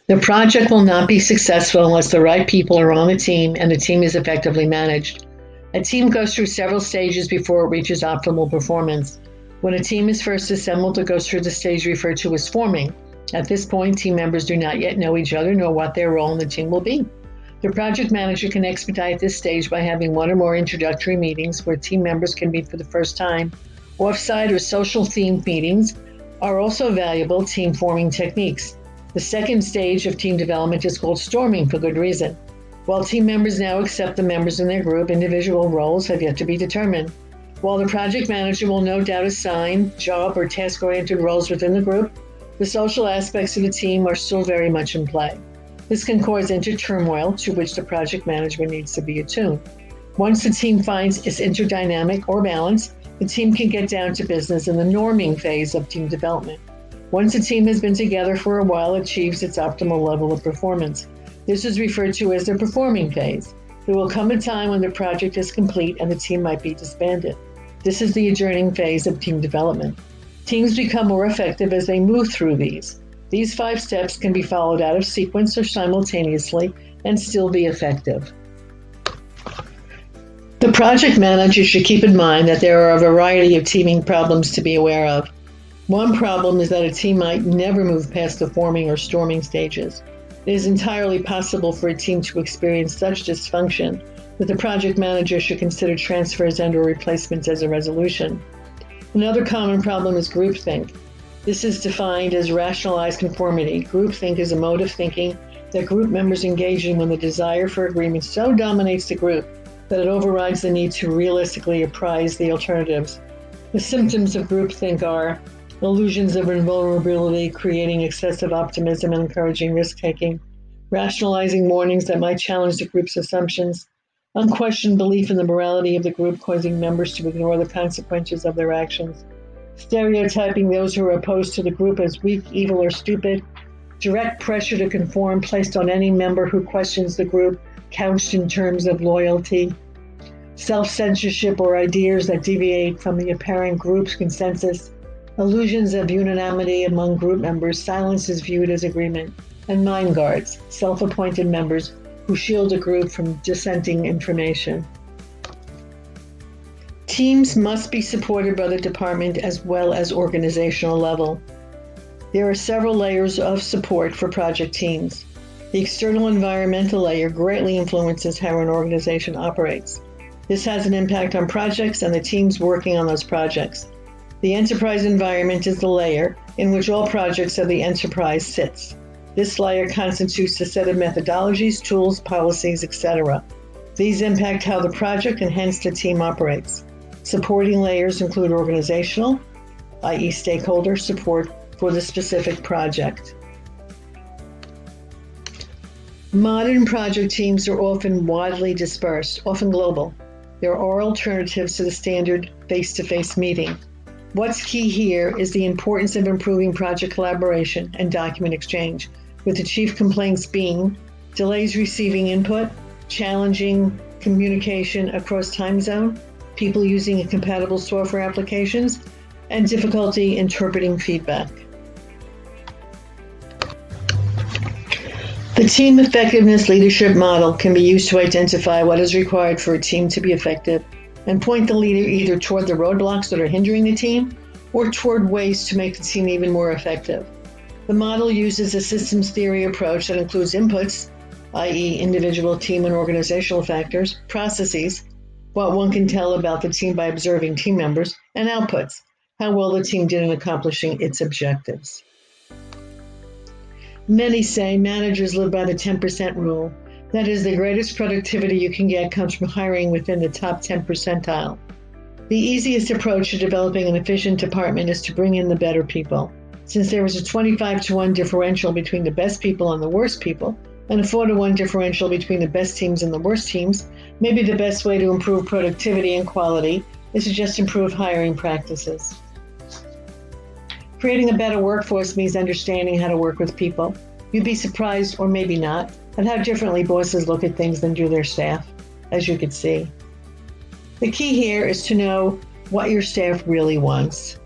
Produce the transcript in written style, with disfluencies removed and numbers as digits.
The project will not be successful unless the right people are on the team and the team is effectively managed. A team goes through several stages before it reaches optimal performance. When a team is first assembled, it goes through the stage referred to as forming. At this point, team members do not yet know each other nor what their role in the team will be. The project manager can expedite this stage by having one or more introductory meetings where team members can meet for the first time. Off-site or social themed meetings are also valuable team forming techniques. The second stage of team development is called storming for good reason. While team members now accept the members in their group, individual roles have yet to be determined. While the project manager will no doubt assign job or task-oriented roles within the group, the social aspects of the team are still very much in play. This can cause inter-turmoil to which the project manager needs to be attuned. Once the team finds its interdynamic or balance, the team can get down to business in the norming phase of team development. Once a team has been together for a while, it achieves its optimal level of performance. This is referred to as the performing phase. There will come a time when the project is complete and the team might be disbanded. This is the adjourning phase of team development. Teams become more effective as they move through these. These 5 steps can be followed out of sequence or simultaneously and still be effective. The project manager should keep in mind that there are a variety of teaming problems to be aware of. One problem is that a team might never move past the forming or storming stages. It is entirely possible for a team to experience such dysfunction that the project manager should consider transfers and/or replacements as a resolution. Another common problem is groupthink. This is defined as rationalized conformity. Groupthink is a mode of thinking that group members engage in when the desire for agreement so dominates the group that it overrides the need to realistically appraise the alternatives. The symptoms of groupthink are illusions of invulnerability, creating excessive optimism and encouraging risk-taking, rationalizing warnings that might challenge the group's assumptions, unquestioned belief in the morality of the group causing members to ignore the consequences of their actions, stereotyping those who are opposed to the group as weak, evil, or stupid, direct pressure to conform placed on any member who questions the group, couched in terms of loyalty, self-censorship or ideas that deviate from the apparent group's consensus, illusions of unanimity among group members, silence is viewed as agreement, and mind guards, self-appointed members who shield a group from dissenting information. Teams must be supported by the department as well as organizational level. There are several layers of support for project teams. The external environmental layer greatly influences how an organization operates. This has an impact on projects and the teams working on those projects. The enterprise environment is the layer in which all projects of the enterprise sits. This layer constitutes a set of methodologies, tools, policies, etc. These impact how the project and hence the team operates. Supporting layers include organizational, i.e. stakeholder support for the specific project. Modern project teams are often widely dispersed, often global. There are alternatives to the standard face-to-face meeting. What's key here is the importance of improving project collaboration and document exchange, with the chief complaints being delays receiving input, challenging communication across time zone, people using incompatible software applications, and difficulty interpreting feedback. The team effectiveness leadership model can be used to identify what is required for a team to be effective and point the leader either toward the roadblocks that are hindering the team or toward ways to make the team even more effective. The model uses a systems theory approach that includes inputs, i.e. individual, team, and organizational factors, processes, what one can tell about the team by observing team members, and outputs, how well the team did in accomplishing its objectives. Many say managers live by the 10% rule. That is, the greatest productivity you can get comes from hiring within the top 10 percentile. The easiest approach to developing an efficient department is to bring in the better people. Since there is a 25-to-1 differential between the best people and the worst people, and a 4-to-1 differential between the best teams and the worst teams, maybe the best way to improve productivity and quality is to just improve hiring practices. Creating a better workforce means understanding how to work with people. You'd be surprised, or maybe not, at how differently bosses look at things than do their staff, as you could see. The key here is to know what your staff really wants.